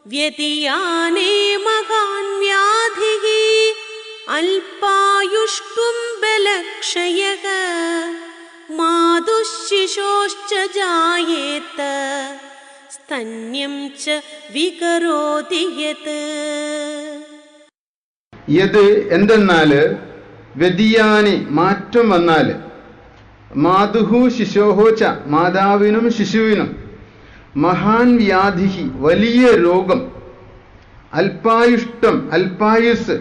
വ്യതിയാനേ മഹാൻ വ്യാധിഃ അല്പായുഷ്കും ബലക്ഷയഃ മാതുഃശിശോശ്ച ജായേത സ്തന്യം ച വികരോതി യത്. യത് എന്തെന്നാൽ വ്യതിയാനി മാറ്റം വന്നാൽ, മാതുഹു ശിശോഹോ ച മാതാവിനും ശിശുവിനും, മഹാൻ വ്യാധിഹി വലിയ രോഗം, അല്പായുഷ്ടം അല്പായുസ്,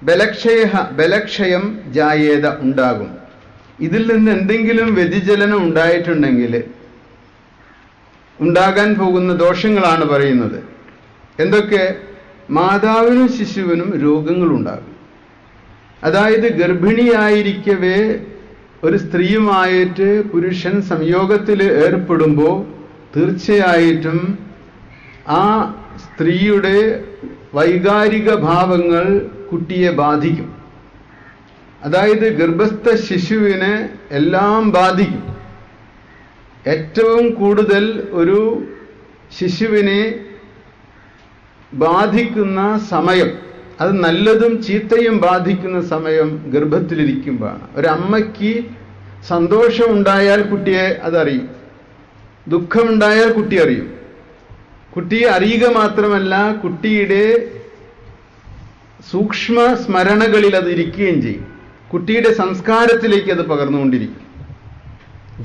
ബലക്ഷയ ബലക്ഷയം ജായേത ഉണ്ടാകും. ഇതിൽ നിന്ന് എന്തെങ്കിലും വ്യതിചലനം ഉണ്ടായിട്ടുണ്ടെങ്കിൽ ഉണ്ടാകാൻ പോകുന്ന ദോഷങ്ങളാണ് പറയുന്നത്. എന്തൊക്കെ? മാതാവിനും ശിശുവിനും രോഗങ്ങളുണ്ടാകും. അതായത് ഗർഭിണിയായിരിക്കവേ ഒരു സ്ത്രീയുമായിട്ട് പുരുഷൻ സംയോഗത്തിൽ ഏർപ്പെടുമ്പോൾ തീർച്ചയായിട്ടും ആ സ്ത്രീയുടെ വൈകാരിക ഭാവങ്ങൾ കുട്ടിയെ ബാധിക്കും. അതായത് ഗർഭസ്ഥ ശിശുവിനെ എല്ലാം ബാധിക്കും. ഏറ്റവും കൂടുതൽ ഒരു ശിശുവിനെ ബാധിക്കുന്ന സമയം, അത് നല്ലതും ചീത്തയും ബാധിക്കുന്ന സമയം ഗർഭത്തിലിരിക്കുമ്പോഴാണ്. ഒരമ്മയ്ക്ക് സന്തോഷമുണ്ടായാൽ കുട്ടിയെ അതറിയും, ദുഃഖമുണ്ടായാൽ കുട്ടി അറിയും. കുട്ടിയെ അറിയുക മാത്രമല്ല, കുട്ടിയുടെ സൂക്ഷ്മ സ്മരണകളിൽ അത് ഇരിക്കുകയും ചെയ്യും. കുട്ടിയുടെ സംസ്കാരത്തിലേക്ക് അത് പകർന്നുകൊണ്ടിരിക്കും.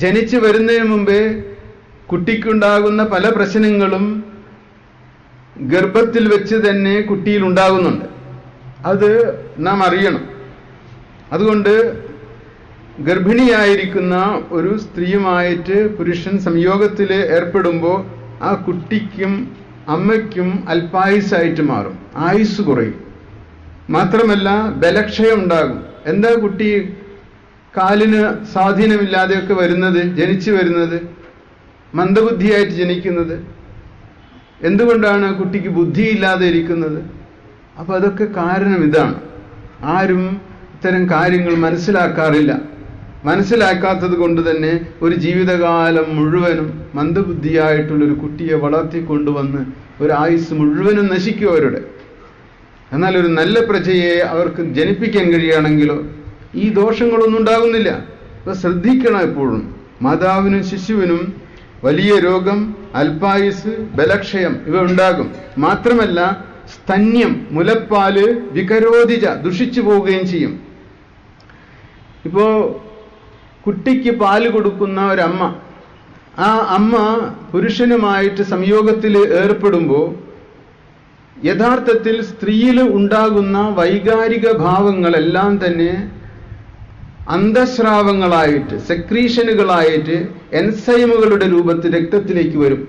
ജനിച്ചു വരുന്നതിന് മുമ്പേ കുട്ടിക്കുണ്ടാകുന്ന പല പ്രശ്നങ്ങളും ഗർഭത്തിൽ വെച്ച് തന്നെ കുട്ടിയിൽ ഉണ്ടാകുന്നുണ്ട്. അത് നാം അറിയണം. അതുകൊണ്ട് ഗർഭിണിയായിരിക്കുന്ന ഒരു സ്ത്രീയുമായിട്ട് പുരുഷൻ സംയോഗത്തിൽ ഏർപ്പെടുമ്പോൾ ആ കുട്ടിക്കും അമ്മയ്ക്കും അല്പായുസായിട്ട് മാറും, ആയുസ് കുറയും. മാത്രമല്ല ബലക്ഷയം ഉണ്ടാകും. എന്താ കുട്ടി കാലിന് സ്വാധീനമില്ലാതെയൊക്കെ വരുന്നത്, ജനിച്ചു വരുന്നത്, മന്ദബുദ്ധിയായിട്ട് ജനിക്കുന്നത്? എന്തുകൊണ്ടാണ് കുട്ടിക്ക് ബുദ്ധിയില്ലാതെ ഇരിക്കുന്നത്? അപ്പോൾ അതൊക്കെ കാരണം ഇതാണ്. ആരും ഇത്തരം കാര്യങ്ങൾ മനസ്സിലാക്കാറില്ല. മനസ്സിലാക്കാത്തത് കൊണ്ട് തന്നെ ഒരു ജീവിതകാലം മുഴുവനും മന്ദബുദ്ധിയായിട്ടുള്ളൊരു കുട്ടിയെ വളർത്തിക്കൊണ്ടുവന്ന് ഒരു ആയുസ് മുഴുവനും നശിക്കും അവരുടെ. എന്നാൽ ഒരു നല്ല പ്രജയെ അവർക്ക് ജനിപ്പിക്കാൻ കഴിയുകയാണെങ്കിലോ ഈ ദോഷങ്ങളൊന്നും ഉണ്ടാകുന്നില്ല. അപ്പോൾ ശ്രദ്ധിക്കണം എപ്പോഴും. മാതാവിനും ശിശുവിനും വലിയ രോഗം, അല്പായുസ്, ബലക്ഷയം ഇവ ഉണ്ടാകും. മാത്രമല്ല സ്തന്യം മുലപ്പാല് വികരോധിജ ദുഷിച്ചു പോവുകയും ചെയ്യും. ഇപ്പോ കുട്ടിക്ക് പാല് കൊടുക്കുന്ന ഒരമ്മ, ആ അമ്മ പുരുഷനുമായിട്ട് സംയോഗത്തിൽ ഏർപ്പെടുമ്പോൾ യഥാർത്ഥത്തിൽ സ്ത്രീയിൽ ഉണ്ടാകുന്ന വൈകാരിക ഭാവങ്ങളെല്ലാം തന്നെ അന്തസ്രാവങ്ങളായിട്ട്, സെക്രീഷനുകളായിട്ട്, എൻസൈമുകളുടെ രൂപത്തിൽ രക്തത്തിലേക്ക് വരും.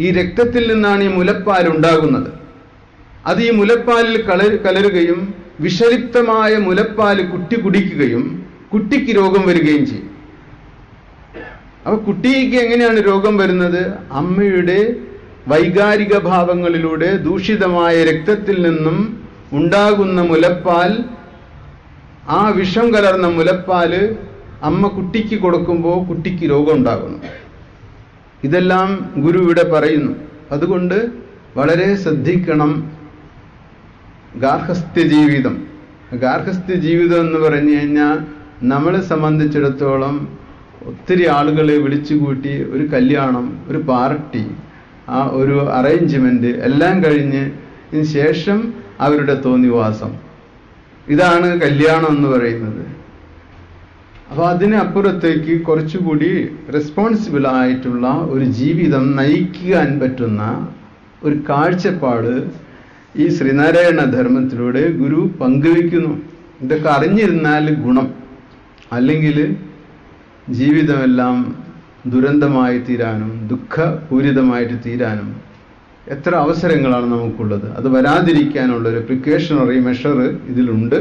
ഈ രക്തത്തിൽ നിന്നാണ് ഈ മുലപ്പാൽ ഉണ്ടാകുന്നത്. അത് ഈ മുലപ്പാലിൽ കലരുകയും വിഷലിപ്തമായ മുലപ്പാല് കുട്ടി കുടിക്കുകയും കുട്ടിക്ക് രോഗം വരികയും ചെയ്യും. അപ്പൊ കുട്ടിക്ക് എങ്ങനെയാണ് രോഗം വരുന്നത്? അമ്മയുടെ വൈകാരിക ഭാവങ്ങളിലൂടെ ദൂഷിതമായ രക്തത്തിൽ നിന്നും ഉണ്ടാകുന്ന മുലപ്പാൽ, ആ വിഷം കലർന്ന മുലപ്പാല് അമ്മ കുട്ടിക്ക് കൊടുക്കുമ്പോൾ കുട്ടിക്ക് രോഗം ഉണ്ടാകുന്നു. ഇതെല്ലാം ഗുരു ഇവിടെ പറയുന്നു. അതുകൊണ്ട് വളരെ ശ്രദ്ധിക്കണം. ഗാർഹസ്ഥ്യ ജീവിതം എന്ന് പറഞ്ഞു കഴിഞ്ഞാൽ നമ്മളെ സംബന്ധിച്ചിടത്തോളം ഒത്തിരി ആളുകളെ വിളിച്ചുകൂട്ടി ഒരു കല്യാണം, ഒരു പാർട്ടി, ആ ഒരു അറേഞ്ച്മെന്റ് എല്ലാം കഴിഞ്ഞ് ശേഷം അവരുടെ തോന്നിവാസം, ഇതാണ് കല്യാണം എന്ന് പറയുന്നത്. അപ്പോൾ അതിനപ്പുറത്തേക്ക് കുറച്ചുകൂടി റെസ്പോൺസിബിൾ ആയിട്ടുള്ള ഒരു ജീവിതം നയിക്കാൻ പറ്റുന്ന ഒരു കാഴ്ചപ്പാട് ഈ ശ്രീനാരായണ ധർമ്മത്തിലൂടെ ഗുരു പങ്കുവയ്ക്കുന്നു. ഇതൊക്കെ അറിഞ്ഞിരുന്നാൽ ഗുണം, അല്ലെങ്കിൽ ജീവിതമെല്ലാം ദുരന്തമായി തീരാനും ദുഃഖപൂരിതമായിട്ട് തീരാനും എത്ര അവസരങ്ങളാണ് നമുക്കുള്ളത്. അത് വരാതിരിക്കാനുള്ളൊരു പ്രിക്കോഷണറി മെഷർ ഇതിലുണ്ട്.